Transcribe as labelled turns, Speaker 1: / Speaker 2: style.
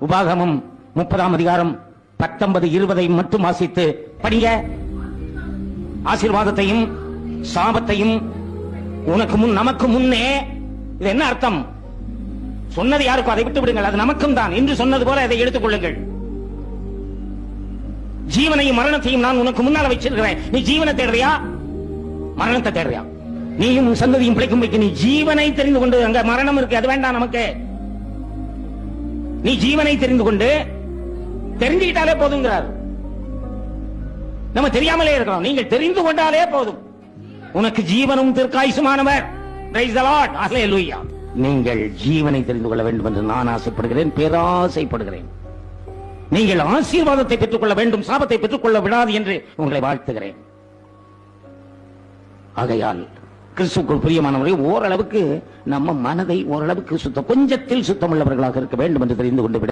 Speaker 1: உபாகமம் 30ஆம் அதிகாரம் 19, 20 மட்டும் வாசித்து படிங்க. ஆசீர்வாதத்தையும் சாபத்தையும் உனக்கு முன் நமக்கு முன்னே. இது என்ன அர்த்தம்? சொன்னது யாருக்கும் அதை விட்டு விடுங்கள், அது நமக்கும் தான் என்று சொன்னது போல அதை எடுத்துக் கொள்ளுங்கள். ஜீவனையும் மரணத்தையும் நான் உனக்கு முன்னால வச்சிருக்கிறேன். நீ ஜீவனை தேடுறியா, மரணத்தை தேடுறியா? நீயும் சந்ததியும் பிழைக்கும் வைக்க நீ ஜீவனை தெரிந்து கொண்டு, அங்க மரணம் இருக்கு, அது வேண்டாம் நமக்கு. நீ ஜீவனை தெரிந்து கொண்டு தெரிஞ்சுக்கிட்டாலே போதுங்கிறார். நம்ம தெரியாமலே இருக்கிறோம், நீங்கள் தெரிந்து கொண்டாலே போதும். உனக்கு ஜீவனும் தீர்க்காயுசுமானவர். பிரைஸ் தி லார்ட், ஹல்லேலூயா. நீங்கள் ஜீவனை தெரிந்து கொள்ள வேண்டும் என்று நான் ஆசைப்படுகிறேன், பேராசைப்படுகிறேன். நீங்கள் ஆசீர்வாதத்தை பெற்றுக்கொள்ள வேண்டும், சாபத்தை பெற்றுக்கொள்ள விடாது என்று உங்களை வாழ்த்துகிறேன். ஆகையால் கிறிஸ்துவுக்குள் பிரியமானவரை ஓரளவுக்கு நம்ம மனதை ஓரளவுக்கு கொஞ்சத்தில் சுத்தமுள்ளவர்களாக இருக்க வேண்டும் என்று தெரிந்து கொண்டு